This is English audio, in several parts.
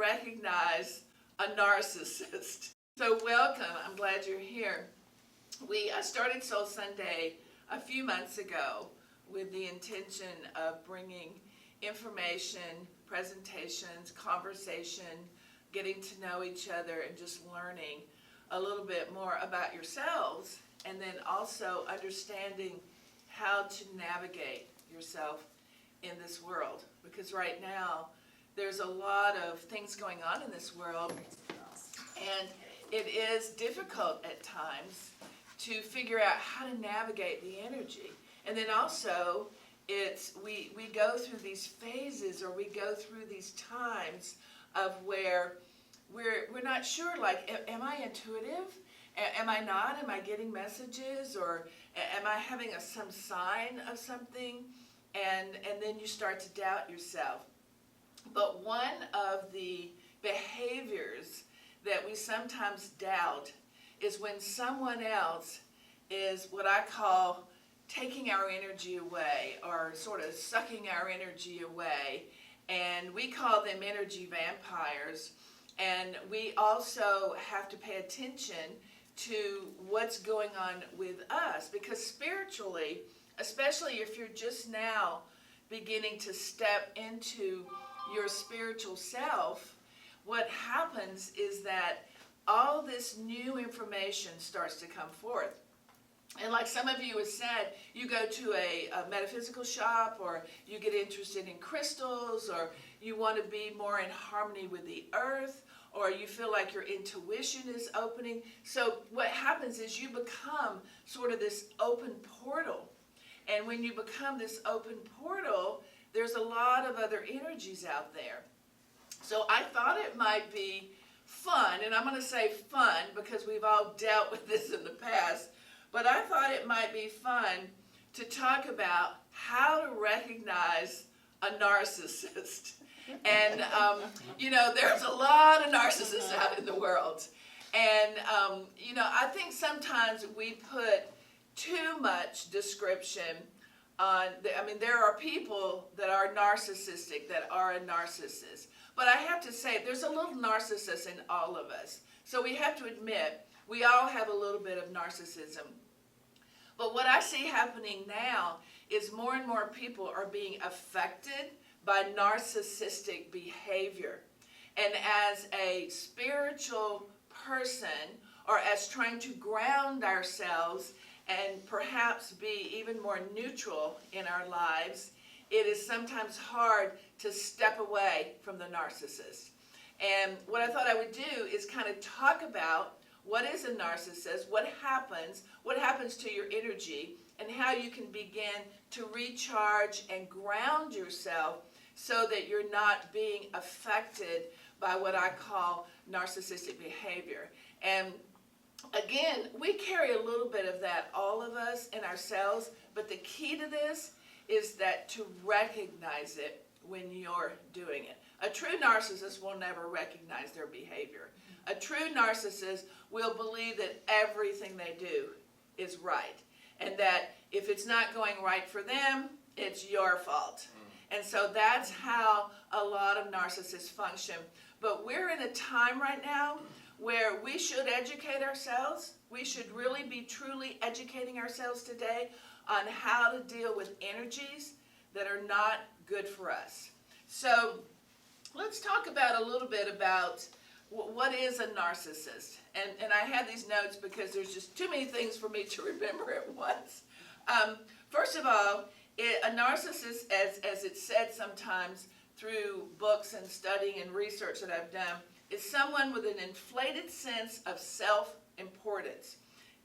recognize a narcissist. So welcome, I'm glad you're here. I started Soul Sunday a few months ago with the intention of bringing information, presentations, conversation, getting to know each other, and just learning a little bit more about yourselves, and then also understanding how to navigate yourself in this world. Because right now, there's a lot of things going on in this world, and it is difficult at times to figure out how to navigate the energy. And then also, we go through these phases, or we go through these times of where we're not sure, like, am I intuitive? Am I not? Am I getting messages? Or am I having some sign of something? And then you start to doubt yourself. But one of the behaviors that we sometimes doubt is when someone else is what I call taking our energy away, or sort of sucking our energy away. And we call them energy vampires. And we also have to pay attention to what's going on with us, because spiritually, especially if you're just now beginning to step into your spiritual self, what happens is that all this new information starts to come forth. And like some of you have said, you go to a metaphysical shop, or you get interested in crystals, or you want to be more in harmony with the earth, or you feel like your intuition is opening. So what happens is you become sort of this open portal. And when you become this open portal, there's a lot of other energies out there. So I thought it might be fun, and I'm going to say fun because we've all dealt with this in the past, but I thought it might be fun to talk about how to recognize a narcissist. And, there's a lot of narcissists out in the world. And, I think sometimes we put too much description on, there are people that are narcissistic, that are a narcissist. But I have to say, there's a little narcissist in all of us. So we have to admit, we all have a little bit of narcissism. But what I see happening now is more and more people are being affected by narcissistic behavior. And as a spiritual person, or as trying to ground ourselves and perhaps be even more neutral in our lives, it is sometimes hard to step away from the narcissist. And what I thought I would do is kind of talk about what is a narcissist, what happens to your energy, and how you can begin to recharge and ground yourself so that you're not being affected by what I call narcissistic behavior. And again, we carry a little bit of that, all of us, in ourselves, but the key to this is that to recognize it when you're doing it. A true narcissist will never recognize their behavior. A true narcissist will believe that everything they do is right, and that if it's not going right for them, it's your fault. And so that's how a lot of narcissists function. But we're in a time right now where we should educate ourselves. We should really be truly educating ourselves today on how to deal with energies that are not good for us. So let's talk about a little bit about what is a narcissist. And I have these notes because there's just too many things for me to remember at once. First of all, a narcissist, as it's said sometimes through books and studying and research that I've done, is someone with an inflated sense of self-importance.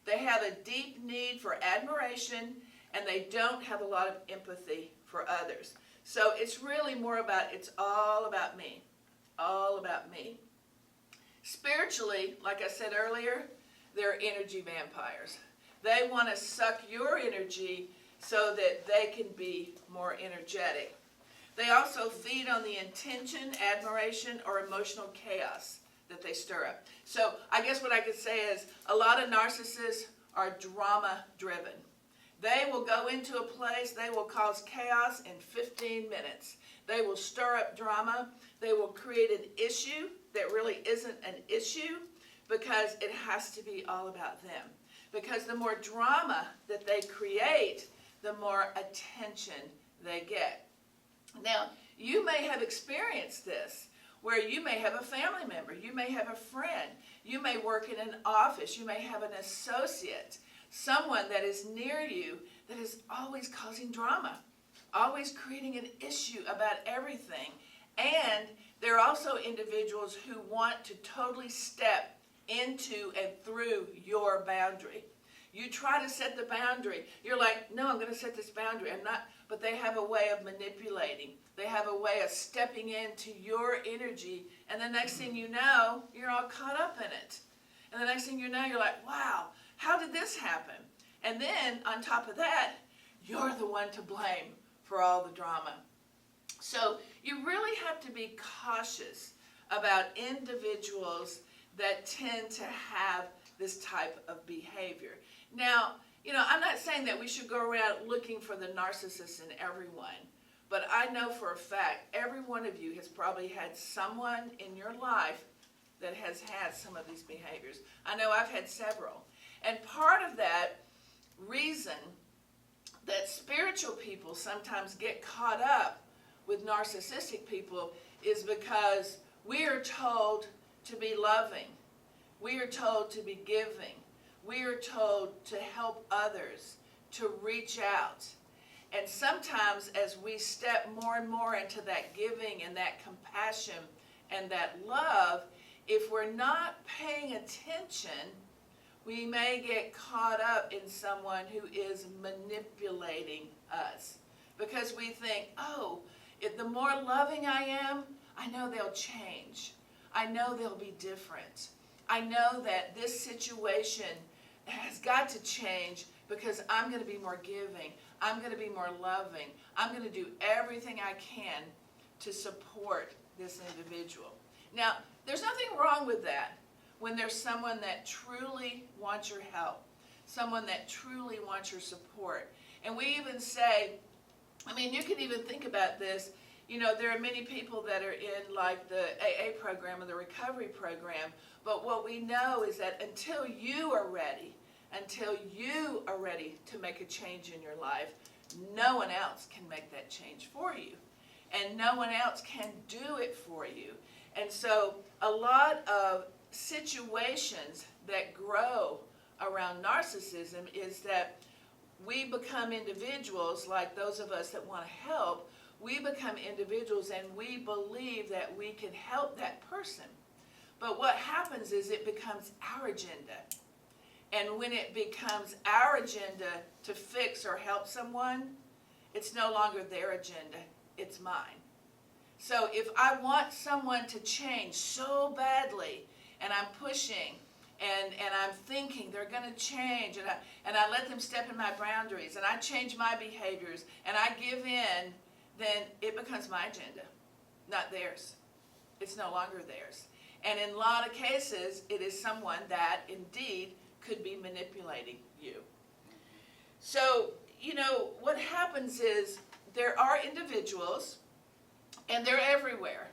They have a deep need for admiration, and they don't have a lot of empathy for others. So it's really more about, it's all about me. All about me. Spiritually, like I said earlier, they're energy vampires. They want to suck your energy so that they can be more energetic. They also feed on the intention, admiration, or emotional chaos that they stir up. So I guess what I could say is a lot of narcissists are drama-driven. They will go into a place, they will cause chaos in 15 minutes. They will stir up drama. They will create an issue that really isn't an issue because it has to be all about them. Because the more drama that they create, the more attention they get. Now, you may have experienced this, where you may have a family member, you may have a friend, you may work in an office, you may have an associate, someone that is near you that is always causing drama, always creating an issue about everything. And there are also individuals who want to totally step into and through your boundary. You try to set the boundary. You're like, no, I'm going to set this boundary. I'm not. But they have a way of manipulating. They have a way of stepping into your energy. And the next thing you know, you're all caught up in it. And the next thing you know, you're like, wow, how did this happen? And then on top of that, you're the one to blame for all the drama. So you really have to be cautious about individuals that tend to have this type of behavior. Now, I'm not saying that we should go around looking for the narcissist in everyone, but I know for a fact every one of you has probably had someone in your life that has had some of these behaviors. I know I've had several. And part of that reason that spiritual people sometimes get caught up with narcissistic people is because we are told to be loving. We are told to be giving. We are told to help others, to reach out. And sometimes as we step more and more into that giving and that compassion and that love, if we're not paying attention, we may get caught up in someone who is manipulating us. Because we think, if the more loving I am, I know they'll change. I know they'll be different. I know that this situation has got to change because I'm going to be more giving. I'm going to be more loving. I'm going to do everything I can to support this individual. Now, there's nothing wrong with that when there's someone that truly wants your help, someone that truly wants your support. And we even say, you can even think about this. There are many people that are in like the AA program or the recovery program, but what we know is that until you are ready to make a change in your life, no one else can make that change for you. And no one else can do it for you. And so a lot of situations that grow around narcissism is that we become individuals, like those of us that want to help, we become individuals and we believe that we can help that person. But what happens is it becomes our agenda. And when it becomes our agenda to fix or help someone, it's no longer their agenda, it's mine. So if I want someone to change so badly, and I'm pushing, and I'm thinking they're going to change, and I let them step in my boundaries, and I change my behaviors, and I give in, then it becomes my agenda, not theirs. It's no longer theirs. And in a lot of cases, it is someone that indeed could be manipulating you. So, what happens is there are individuals, and they're everywhere.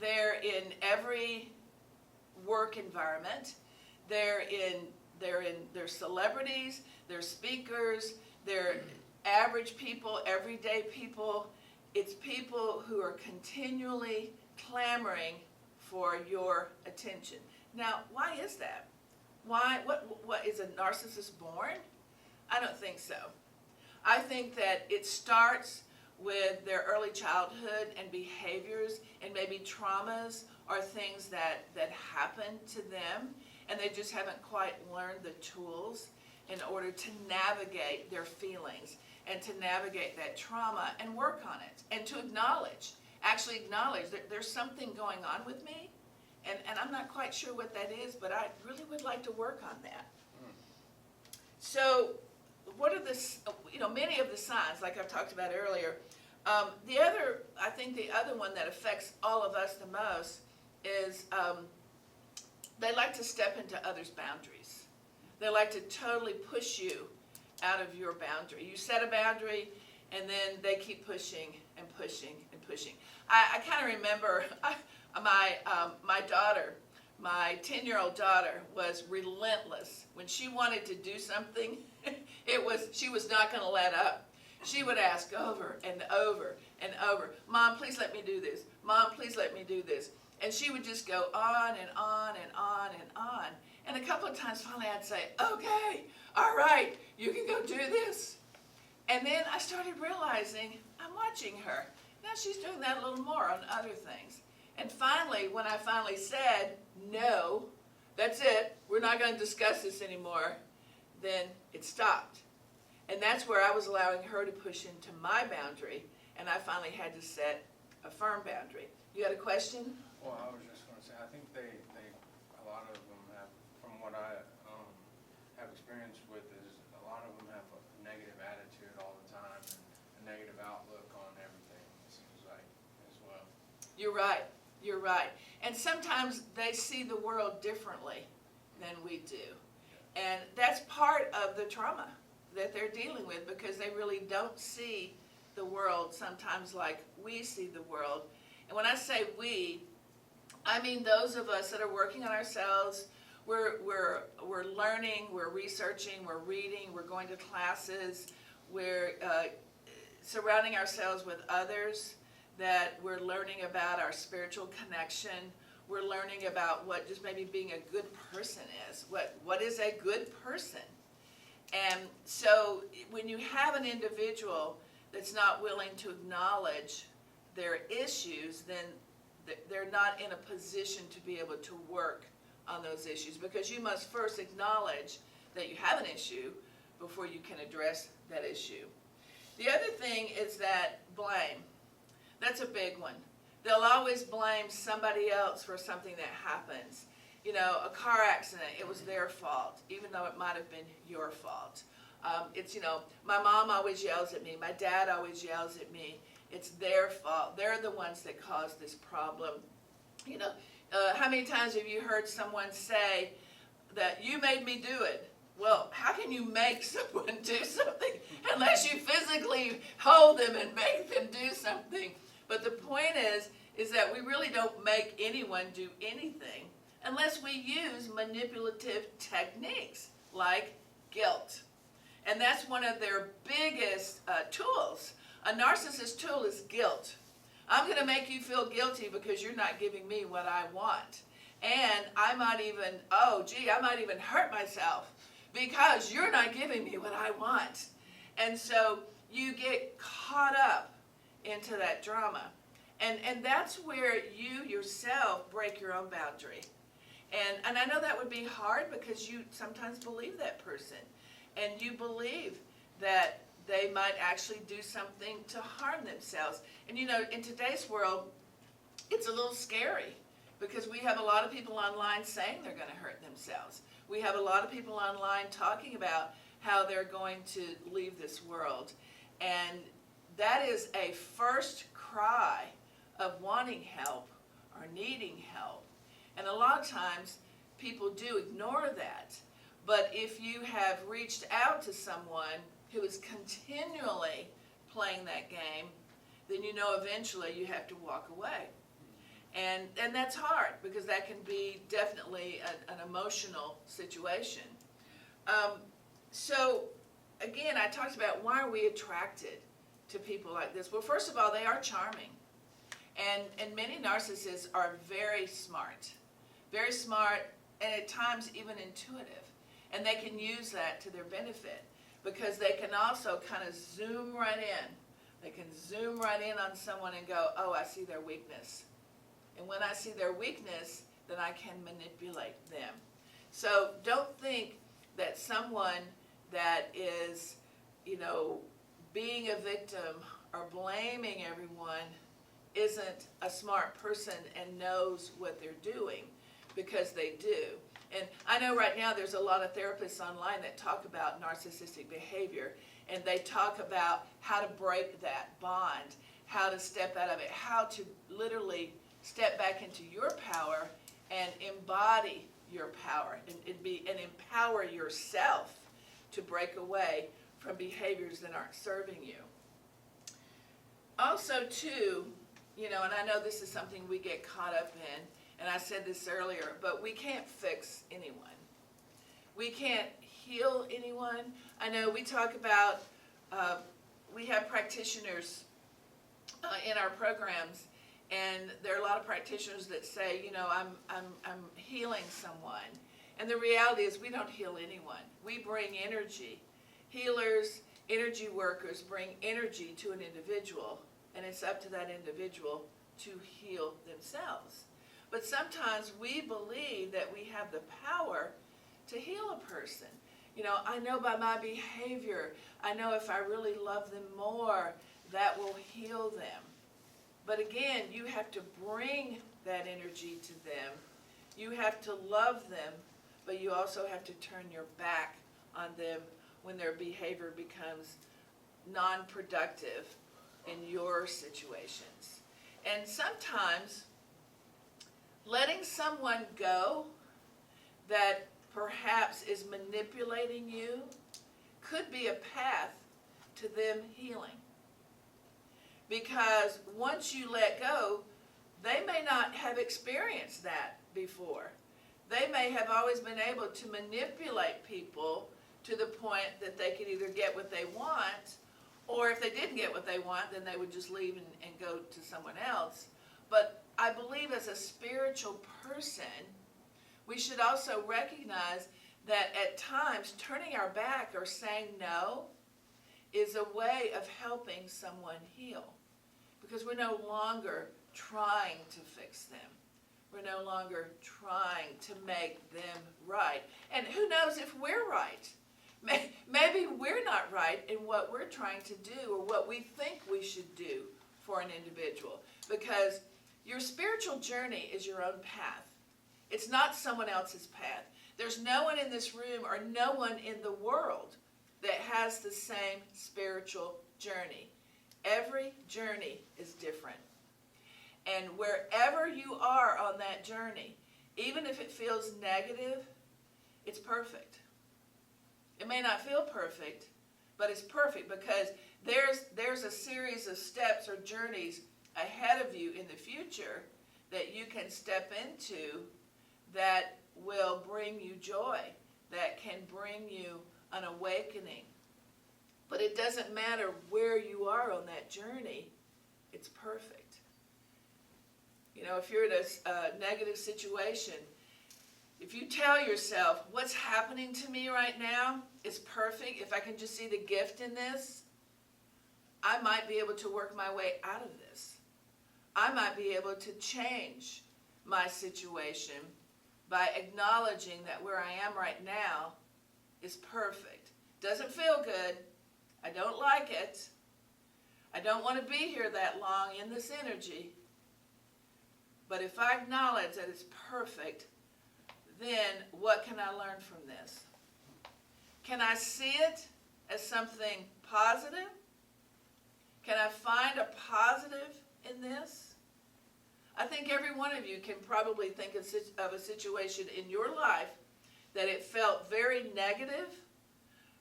They're in every work environment. They're celebrities, they're speakers, they're average people, everyday people. It's people who are continually clamoring for your attention. Now, why is that? Why? What is a narcissist born? I don't think so. I think that it starts with their early childhood and behaviors and maybe traumas or things that happen to them, and they just haven't quite learned the tools in order to navigate their feelings and to navigate that trauma and work on it and to actually acknowledge that there's something going on with me, and I'm not quite sure what that is, but I really would like to work on that. So what are many of the signs, like I've talked about earlier. I think the other one that affects all of us the most is they like to step into others' boundaries. They like to totally push you out of your boundary. You set a boundary, and then they keep pushing and pushing and pushing. I kind of remember my daughter, my 10-year-old daughter, was relentless. When she wanted to do something, she was not going to let up. She would ask over and over and over, Mom, please let me do this. Mom, please let me do this. And she would just go on and on and on and on. And a couple of times finally I'd say, okay, all right, you can go do this. And then I started realizing I'm watching her. Now she's doing that a little more on other things. And finally, when I finally said, no, that's it, we're not going to discuss this anymore, then it stopped. And that's where I was allowing her to push into my boundary, and I finally had to set a firm boundary. You got a question? Well, I was just going to say, I think they a lot of them have, from what I have experience with, is a lot of them have a negative attitude all the time and a negative outlook on everything, it seems like, as well. You're right. You're right. And sometimes they see the world differently than we do. And that's part of the trauma that they're dealing with, because they really don't see the world sometimes like we see the world. And when I say we, I mean those of us that are working on ourselves. We're learning, we're researching, we're reading, we're going to classes, we're surrounding ourselves with others, that we're learning about our spiritual connection. We're learning about what just maybe being a good person is. What is a good person? And so when you have an individual that's not willing to acknowledge their issues, then they're not in a position to be able to work on those issues, because you must first acknowledge that you have an issue before you can address that issue. The other thing is that blame. That's a big one. They'll always blame somebody else for something that happens. You know, a car accident, it was their fault, even though it might have been your fault. It's, you know, my mom always yells at me. My dad always yells at me. It's their fault. They're the ones that caused this problem. You know, how many times have you heard someone say that you made me do it? Well, how can you make someone do something unless you physically hold them and make them do something? But the point is that we really don't make anyone do anything unless we use manipulative techniques like guilt. And that's one of their biggest tools. A narcissist tool is guilt. I'm going to make you feel guilty because you're not giving me what I want. And I might even hurt myself because you're not giving me what I want. And so you get caught up into that drama. And that's where you yourself break your own boundary. And I know that would be hard because you sometimes believe that person. And you believe that they might actually do something to harm themselves. And you know, in today's world, it's a little scary because we have a lot of people online saying they're going to hurt themselves. We have a lot of people online talking about how they're going to leave this world. And that is a first cry of wanting help or needing help. And a lot of times people do ignore that. But if you have reached out to someone who is continually playing that game, then you know eventually you have to walk away. And that's hard because that can be definitely an emotional situation. So again, I talked about why are we attracted to people like this. Well, first of all, they are charming. And many narcissists are very smart, and at times even intuitive. And they can use that to their benefit because they can also kind of zoom right in. They can zoom right in on someone and go, oh, I see their weakness. And when I see their weakness, then I can manipulate them. So don't think that someone that is, you know, being a victim or blaming everyone isn't a smart person and knows what they're doing, because they do. And I know right now there's a lot of therapists online that talk about narcissistic behavior, and they talk about how to break that bond, how to step out of it, how to literally step back into your power and embody your power and empower yourself to break away from behaviors that aren't serving you. Also, too, and I know this is something we get caught up in, and I said this earlier, but we can't fix anyone. We can't heal anyone. I know we talk about, we have practitioners in our programs, and there are a lot of practitioners that say, I'm healing someone. And the reality is we don't heal anyone. We bring energy. Healers, energy workers bring energy to an individual, and it's up to that individual to heal themselves. But sometimes we believe that we have the power to heal a person. I know by my behavior, I know if I really love them more, that will heal them. But again, you have to bring that energy to them. You have to love them, but you also have to turn your back on them when their behavior becomes non-productive in your situations. And sometimes letting someone go that perhaps is manipulating you could be a path to them healing. Because once you let go, they may not have experienced that before. They may have always been able to manipulate people to the point that they could either get what they want, or if they didn't get what they want, then they would just leave and go to someone else. But I believe as a spiritual person, we should also recognize that at times turning our back or saying no is a way of helping someone heal. Because we're no longer trying to fix them. We're no longer trying to make them right. And who knows if we're right? Maybe we're not right in what we're trying to do or what we think we should do for an individual. Because your spiritual journey is your own path. It's not someone else's path. There's no one in this room or no one in the world that has the same spiritual journey. Every journey is different. And wherever you are on that journey, even if it feels negative, it's perfect. It may not feel perfect, but it's perfect because there's a series of steps or journeys ahead of you in the future that you can step into that will bring you joy, that can bring you an awakening. But it doesn't matter where you are on that journey, it's perfect. If you're in a negative situation, if you tell yourself, what's happening to me right now is perfect, if I can just see the gift in this, I might be able to work my way out of this. I might be able to change my situation by acknowledging that where I am right now is perfect. Doesn't feel good. I don't like it. I don't want to be here that long in this energy. But if I acknowledge that it's perfect, then what can I learn from this? Can I see it as something positive? Can I find a positive in this? I think every one of you can probably think of a situation in your life that it felt very negative,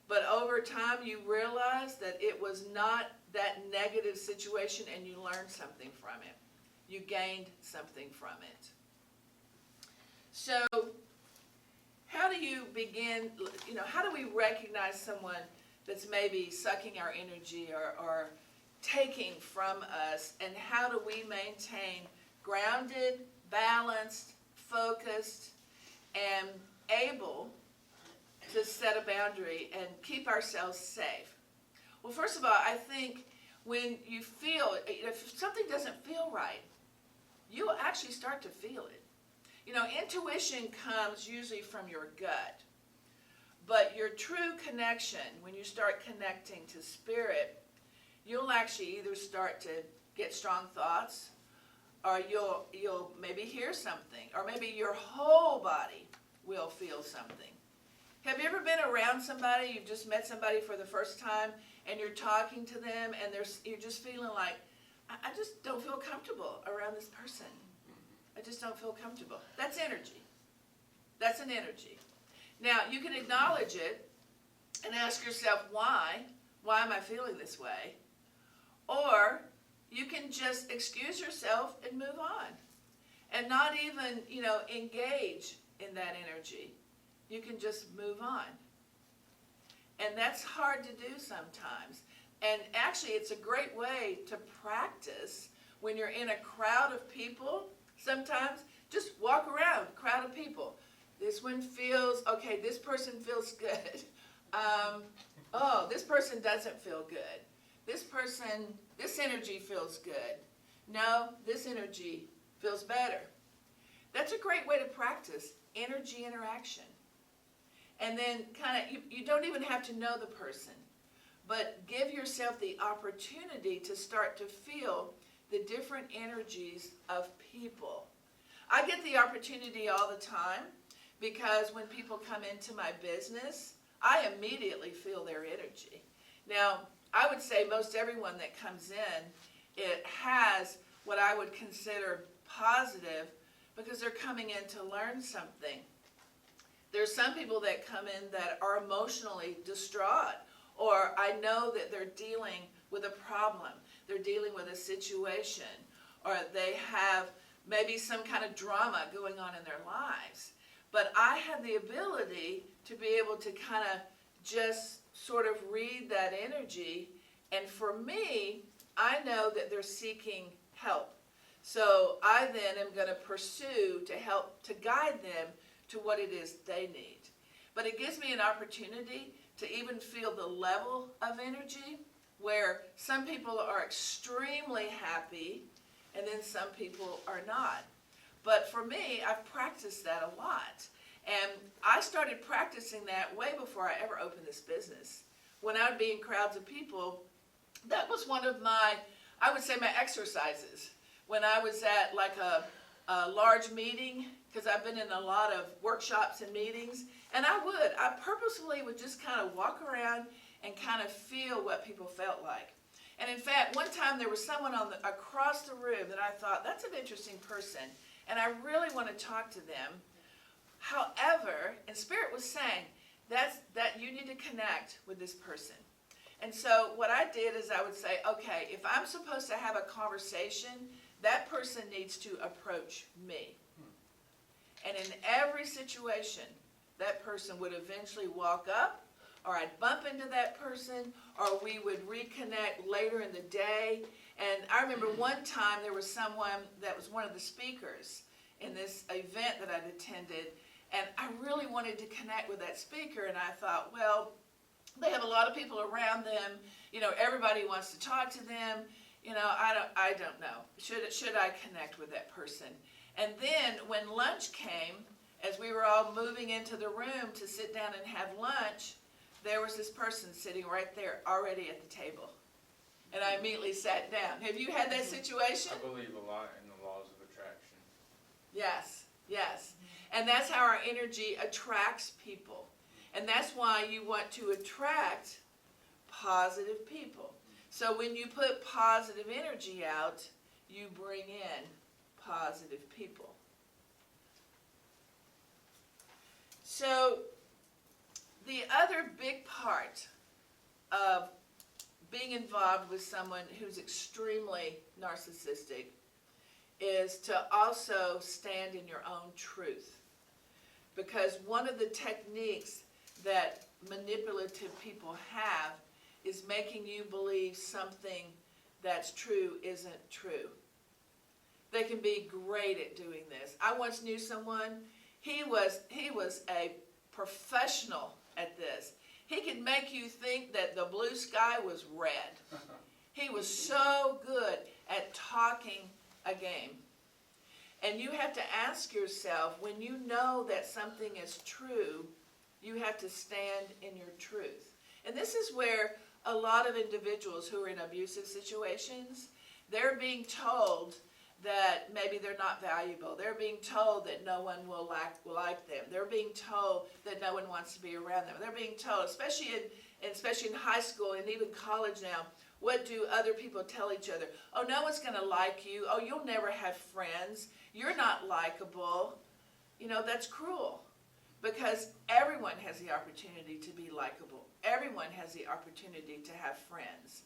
but over time you realized that it was not that negative situation and you learned something from it. You gained something from it. So, how do you begin, how do we recognize someone that's maybe sucking our energy or taking from us, and how do we maintain grounded, balanced, focused, and able to set a boundary and keep ourselves safe? Well, first of all, I think when you feel, if something doesn't feel right, you will actually start to feel it. Intuition comes usually from your gut. But your true connection, when you start connecting to spirit, you'll actually either start to get strong thoughts, or you'll maybe hear something, or maybe your whole body will feel something. Have you ever been around somebody, you've just met somebody for the first time, and you're talking to them, and you're just feeling like, I just don't feel comfortable around this person. I just don't feel comfortable. That's energy. That's an energy. Now, you can acknowledge it and ask yourself, why? Why am I feeling this way? Or you can just excuse yourself and move on. And not even, engage in that energy. You can just move on. And that's hard to do sometimes. And actually, it's a great way to practice when you're in a crowd of people. Sometimes just walk around, crowd of people. This one feels, okay, this person feels good. Oh, this person doesn't feel good. This energy feels good. No, this energy feels better. That's a great way to practice energy interaction. And then you don't even have to know the person, but give yourself the opportunity to start to feel the different energies of people. I get the opportunity all the time because when people come into my business, I immediately feel their energy. Now, I would say most everyone that comes in, it has what I would consider positive because they're coming in to learn something. There's some people that come in that are emotionally distraught, or I know that they're dealing with a problem, they're dealing with a situation, or they have maybe some kind of drama going on in their lives. But I have the ability to be able to kind of just sort of read that energy, and for me, I know that they're seeking help. So I then am going to pursue to help to guide them to what it is they need. But it gives me an opportunity to even feel the level of energy where some people are extremely happy and then some people are not. But for me, I've practiced that a lot. And I started practicing that way before I ever opened this business. When I would be in crowds of people, that was one of my, I would say, my exercises. When I was at like a large meeting, because I've been in a lot of workshops and meetings, and I purposefully would just kind of walk around and kind of feel what people felt like. And in fact, one time there was someone across the room that I thought, that's an interesting person, and I really want to talk to them. However, and Spirit was saying, that you need to connect with this person. And so what I did is I would say, okay, if I'm supposed to have a conversation, that person needs to approach me. And in every situation, that person would eventually walk up, or I'd bump into that person, or we would reconnect later in the day. And I remember one time there was someone that was one of the speakers in this event that I'd attended, and I really wanted to connect with that speaker, and I thought, well, they have a lot of people around them, everybody wants to talk to them, I don't know, should I connect with that person? And then when lunch came, as we were all moving into the room to sit down and have lunch, there was this person sitting right there already at the table. And I immediately sat down. Have you had that situation? I believe a lot in the laws of attraction. Yes, yes. And that's how our energy attracts people. And that's why you want to attract positive people. So when you put positive energy out, you bring in positive people. So the other big part of being involved with someone who's extremely narcissistic is to also stand in your own truth. Because one of the techniques that manipulative people have is making you believe something that's true isn't true. They can be great at doing this. I once knew someone, he was a professional at this. He could make you think that the blue sky was red. He was so good at talking a game. And you have to ask yourself, when you know that something is true, you have to stand in your truth. And this is where a lot of individuals who are in abusive situations, they're being told that maybe they're not valuable. They're being told that no one will like them. They're being told that no one wants to be around them. They're being told, especially in high school and even college now, what do other people tell each other? Oh, no one's going to like you. Oh, you'll never have friends. You're not likable. That's cruel. Because everyone has the opportunity to be likable. Everyone has the opportunity to have friends.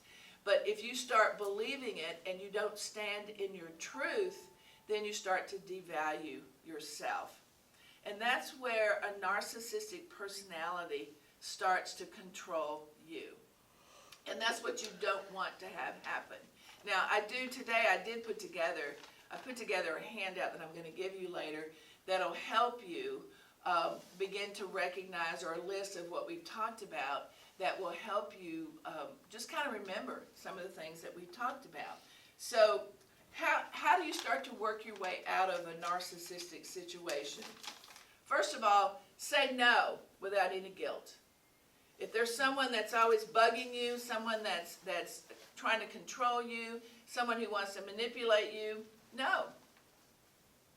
But if you start believing it and you don't stand in your truth, then you start to devalue yourself. And that's where a narcissistic personality starts to control you. And that's what you don't want to have happen. Now, I put together a handout that I'm going to give you later that'll help you begin to recognize, or a list of what we've talked about that will help you just kind of remember some of the things that we've talked about. So how do you start to work your way out of a narcissistic situation? First of all, say no without any guilt. If there's someone that's always bugging you, someone that's trying to control you, someone who wants to manipulate you, no.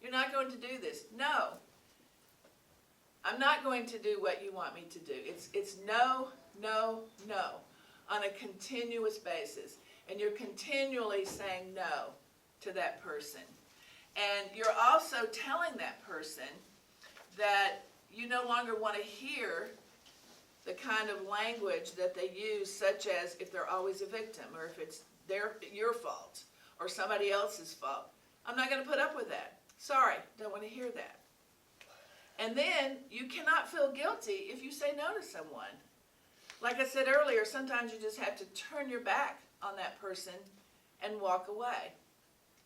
You're not going to do this. No. I'm not going to do what you want me to do. It's no, no, no on a continuous basis. And you're continually saying no to that person. And you're also telling that person that you no longer want to hear the kind of language that they use, such as if they're always a victim, or if it's your fault or somebody else's fault. I'm not going to put up with that. Sorry, don't want to hear that. And then you cannot feel guilty if you say no to someone. Like I said earlier, sometimes you just have to turn your back on that person and walk away.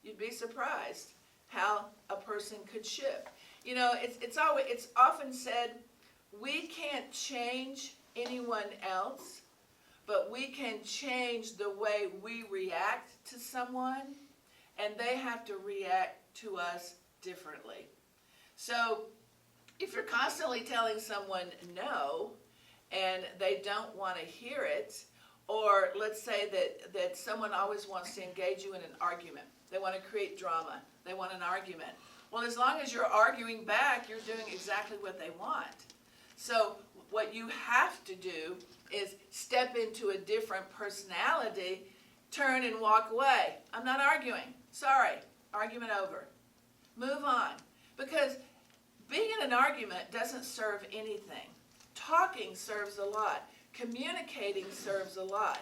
You'd be surprised how a person could shift. You know, it's often said, we can't change anyone else, but we can change the way we react to someone, and they have to react to us differently. So if you're constantly telling someone no, and they don't want to hear it, or let's say that someone always wants to engage you in an argument. They want to create drama. They want an argument. Well, as long as you're arguing back, you're doing exactly what they want. So what you have to do is step into a different personality, turn and walk away. I'm not arguing. Sorry. Argument over. Move on. Because being in an argument doesn't serve anything. Talking serves a lot. Communicating serves a lot.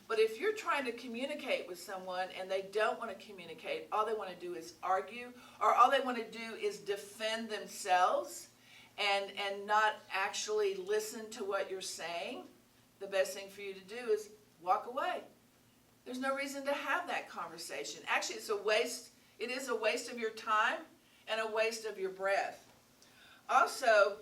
But if you're trying to communicate with someone and they don't want to communicate, all they want to do is argue, or all they want to do is defend themselves and not actually listen to what you're saying, the best thing for you to do is walk away. There's no reason to have that conversation. Actually, it's a waste. It is a waste of your time and a waste of your breath. Also,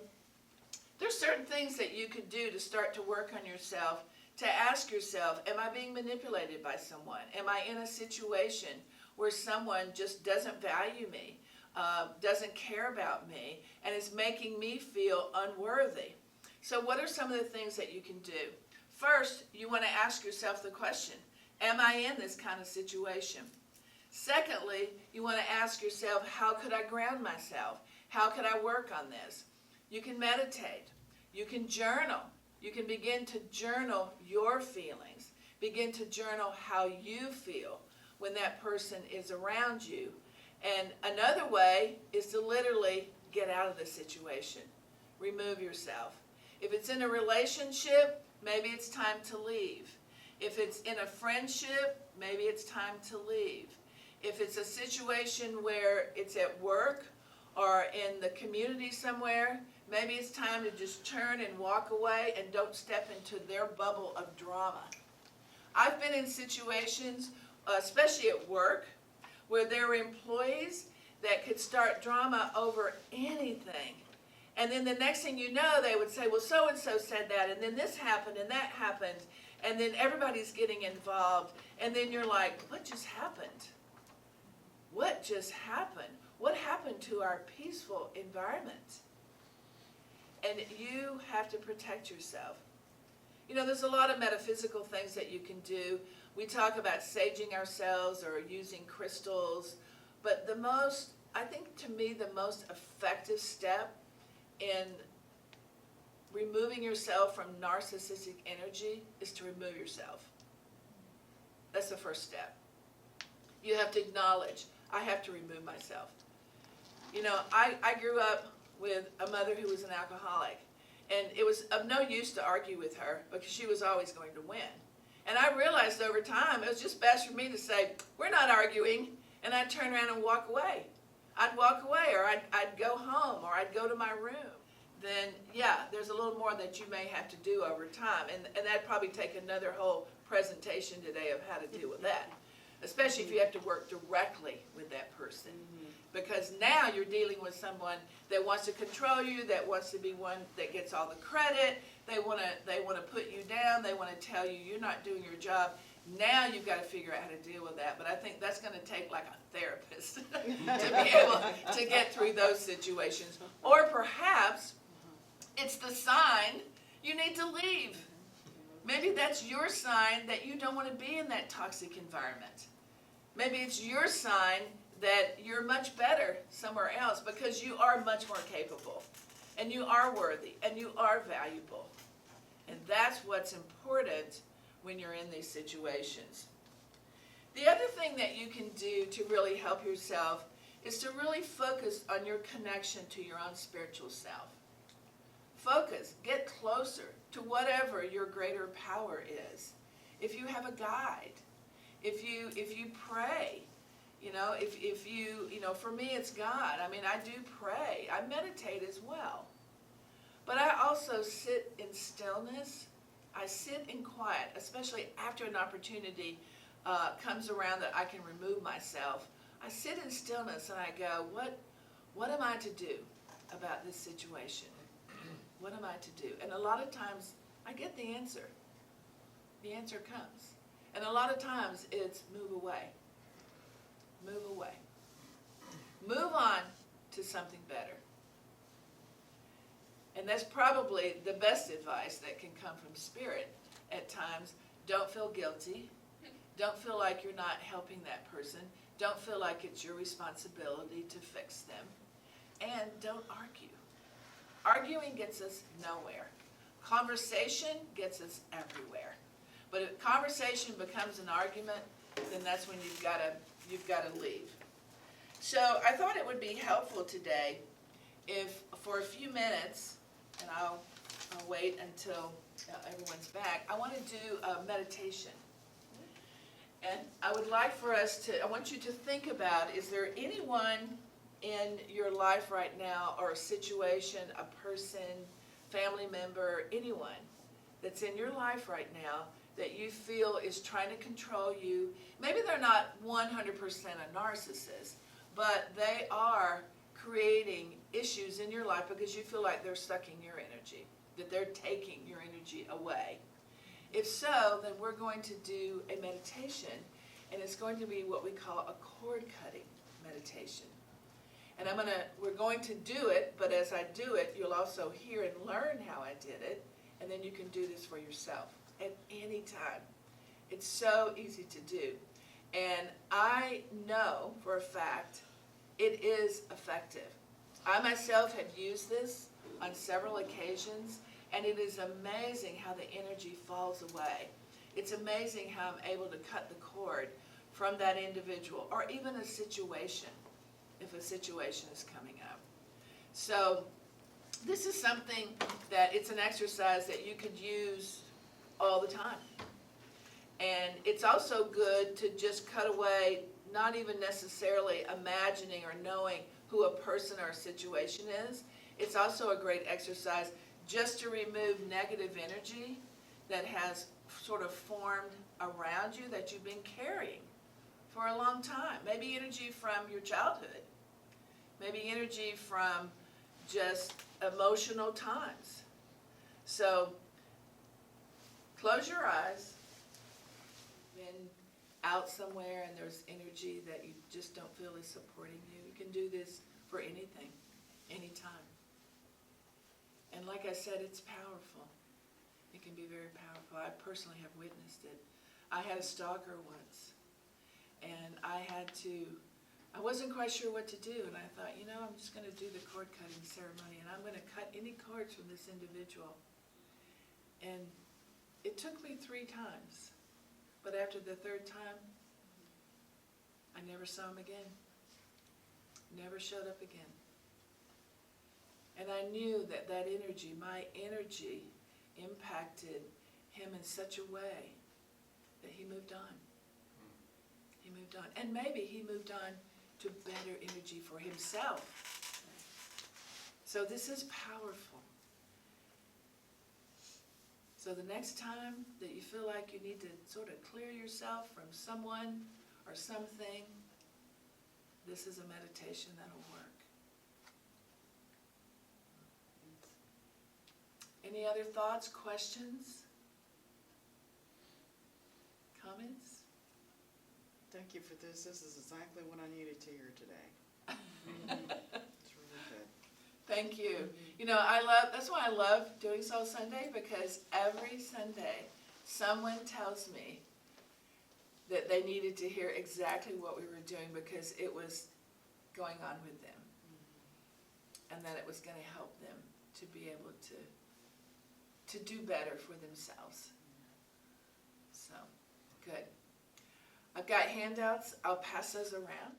there's certain things that you could do to start to work on yourself, to ask yourself, am I being manipulated by someone? Am I in a situation where someone just doesn't value me, doesn't care about me, and is making me feel unworthy? So what are some of the things that you can do? First, you want to ask yourself the question, am I in this kind of situation? Secondly, you want to ask yourself, how could I ground myself? How could I work on this? You can meditate. You can journal. You can begin to journal your feelings. Begin to journal how you feel when that person is around you. And another way is to literally get out of the situation. Remove yourself. If it's in a relationship, maybe it's time to leave. If it's in a friendship, maybe it's time to leave. If it's a situation where it's at work or in the community somewhere, maybe it's time to just turn and walk away and don't step into their bubble of drama. I've been in situations, especially at work, where there were employees that could start drama over anything. And then the next thing you know, they would say, well, so-and-so said that, and then this happened, and that happened, and then everybody's getting involved. And then you're like, what just happened? What just happened? What happened to our peaceful environment? And you have to protect yourself. You know, there's a lot of metaphysical things that you can do. We talk about saging ourselves or using crystals. But I think to me, the most effective step in removing yourself from narcissistic energy is to remove yourself. That's the first step. You have to acknowledge, I have to remove myself. You know, I grew up with a mother who was an alcoholic. And it was of no use to argue with her because she was always going to win. And I realized over time, it was just best for me to say, we're not arguing, and I'd turn around and walk away. I'd walk away, or I'd go home, or I'd go to my room. Then, yeah, there's a little more that you may have to do over time, and that'd probably take another whole presentation today of how to deal with that, especially if you have to work directly with that person. Because now you're dealing with someone that wants to control you, that wants to be one that gets all the credit. They want to put you down. They want to tell you you're not doing your job. Now you've got to figure out how to deal with that. But I think that's going to take like a therapist to be able to get through those situations. Or perhaps it's the sign you need to leave. Maybe that's your sign that you don't want to be in that toxic environment. Maybe it's your sign that you're much better somewhere else because you are much more capable and you are worthy and you are valuable. And that's what's important when you're in these situations. The other thing that you can do to really help yourself is to really focus on your connection to your own spiritual self. Focus, get closer to whatever your greater power is. If you have a guide, if you pray, if you, for me it's God. I mean, I do pray. I meditate as well. But I also sit in stillness. I sit in quiet, especially after an opportunity comes around that I can remove myself. I sit in stillness and I go, what am I to do about this situation? What am I to do? And a lot of times I get the answer. The answer comes. And a lot of times it's move away. Move away. Move on to something better. And that's probably the best advice that can come from Spirit at times. Don't feel guilty. Don't feel like you're not helping that person. Don't feel like it's your responsibility to fix them. And don't argue. Arguing gets us nowhere. Conversation gets us everywhere. But if conversation becomes an argument, then that's when you've got to leave. So I thought it would be helpful today if for a few minutes, and I'll wait until everyone's back, I want to do a meditation. And I would like for us I want you to think about, is there anyone in your life right now, or a situation, a person, family member, anyone that's in your life right now that you feel is trying to control you? Maybe they're not 100% a narcissist, but they are creating issues in your life because you feel like they're sucking your energy, that they're taking your energy away. If so, then we're going to do a meditation, and it's going to be what we call a cord-cutting meditation. And we're going to do it, but as I do it, you'll also hear and learn how I did it, and then you can do this for yourself at any time. It's so easy to do. And I know for a fact it is effective. I myself have used this on several occasions, and it is amazing how the energy falls away. It's amazing how I'm able to cut the cord from that individual, or even a situation, if a situation is coming up. So this is something that it's an exercise that you could use all the time. And it's also good to just cut away, not even necessarily imagining or knowing who a person or a situation is. It's also a great exercise just to remove negative energy that has sort of formed around you that you've been carrying for a long time. Maybe energy from your childhood. Maybe energy from just emotional times. So close your eyes. Been out somewhere and there's energy that you just don't feel is supporting you. You can do this for anything, anytime. And like I said, it's powerful. It can be very powerful. I personally have witnessed it. I had a stalker once, and I wasn't quite sure what to do, and I thought, I'm just going to do the cord cutting ceremony, and I'm going to cut any cords from this individual. And it took me 3 times, but after the 3rd time, I never saw him again. Never showed up again. And I knew that energy, my energy, impacted him in such a way that he moved on. He moved on. And maybe he moved on to better energy for himself. So this is powerful. So the next time that you feel like you need to sort of clear yourself from someone or something, this is a meditation that'll work. Any other thoughts, questions, comments? Thank you for this. This is exactly what I needed to hear today. It's really good. Thank you. You know, that's why I love doing Soul Sunday, because every Sunday someone tells me that they needed to hear exactly what we were doing because it was going on with them. And that it was going to help them to be able to do better for themselves. So, good. I've got handouts. I'll pass those around.